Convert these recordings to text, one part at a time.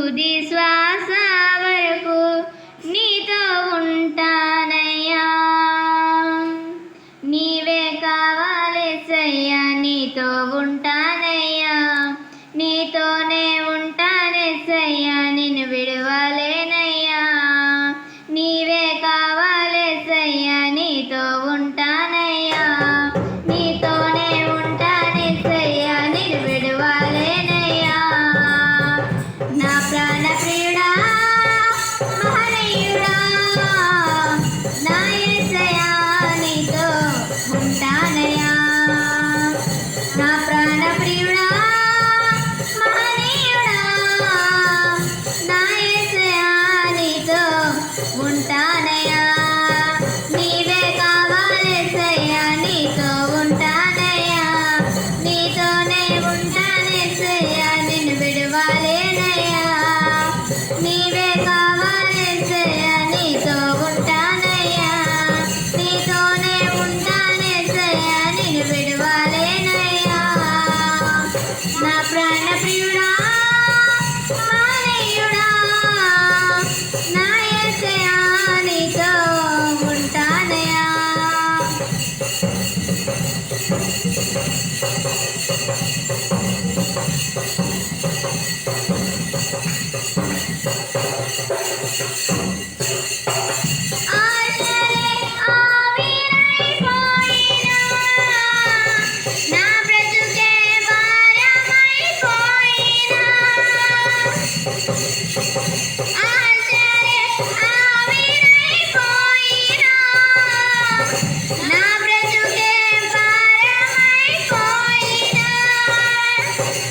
తుది శ్వాస వరకు నీతో ఉంటానయ్యా. నీవే కావాలేసయ్యా, నీతో ఉంటానయ్యా. నీతోనే ఉంటానేసయ్యా, నిన్ను విడువలేనయ్యా. నీవే కావాలేసయ్యా, నీతో ఉంటానయ్యా. నీతోనే ఉంటానేసయ్యా, నిన్ను విడువలేనయ్యా. నా ప్రాణ ప్రియుడా, మహనీయుడా, నా యేసయ్యా, నీతో ఉంటానయ్యా. నా ప్రాణ ప్రియుడా, మహనీయుడా, నా యేసయ్యా, నీతో ఉంటానయ్యా. నీవే కావాలేసయ్యా, నీతో ఉంటానయ్యా. నీతోనే ఉంటానేసయ్యా, నిన్ను విడువలేనయ్యా. నీవే కావాలేసయ్యా, నీతో ఉంటానయ్యా. నీతోనే ఉంటానేసయ్యా, నిన్ను విడువలేనయ్యా. నా ప్రాణ ప్రియుడా, మహనీయుడా, నా యేసయ్యా, నీతో ఉంటానయ్యా. ఆశలే ఆవిరైపోయినా, నా బ్రతుకే భారమైపోయినా. ఆశలే ఆవిరైపోయినా, నా బ్రతుకే భారమైపోయినా.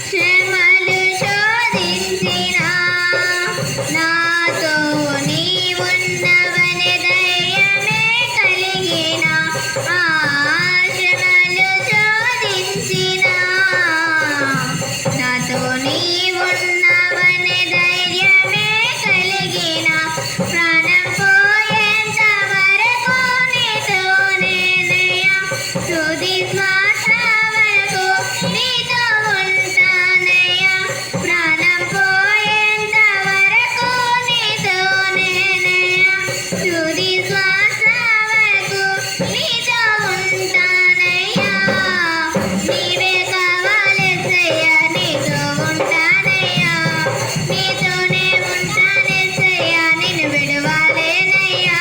శ్రమలు శోధించినా, నాతో నీవున్నవనే ధైర్యమే కలిగినా. శ్రమలు శోధించినా, నాతో నీవున్నవనే ధైర్యమే కలిగినా. ప్రాణం పోయేంత వరకు నీతోనేనయ్యా. తుది శ్వాస వరకు నీతో ఉంటానయ్యా. ప్రాణం పోయేంత వరకు నీతోనేనయ్యా. తుది శ్వాస వరకు నీతో ఉంటానయ్యా. నీవే కావాలేసయ్యా, నీతో ఉంటానయ్యా. నీతోనే ఉంటానేసయ్యా, నిన్ను విడువలేనయ్యా.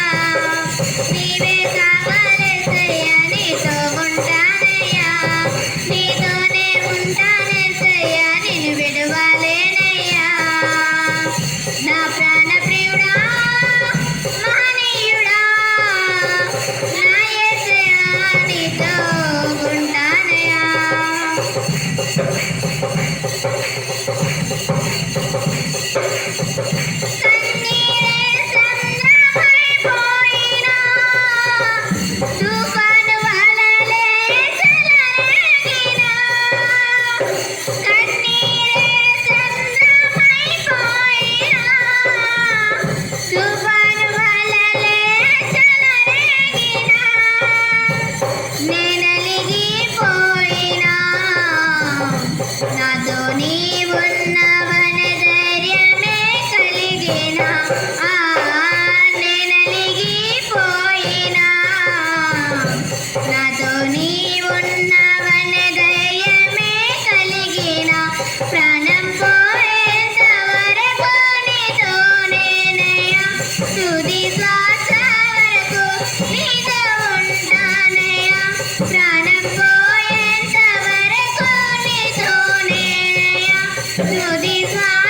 నీవే కావాలేసయ్యా, నీతో ఉంటానయ్యా. నీతోనే ఉంటానేసయ్యా, నిన్ను విడువలేనయ్యా. నా ప్రాణ ప్రియుడా, మహనీయుడా, నా యేసయ్యా, నీతో ఉంటానయ్యా. కన్నీరే సంద్రమైపోయినా, తుఫాను అలలే చెలరేగినా. కన్నీరే సంద్రమైపోయినా, తుఫాను అలలే చెలరేగినా. నేనలిగిపోయినా, నాతో నీవున్నవనే ధైర్యమే కలిగినా. నేనలిగిపోయినా, నాతో నీవున్నవనే ధైర్యమే కలిగినా. ప్రాణం పోయేంత వరకు నీతోనేనయ్యా. తుది శ్వాస వరకు నీతో ఉంటానయ్యా. ప్రాణం పోయేంత వరకు నీతోనేనయ్యా. తుది శ్వాస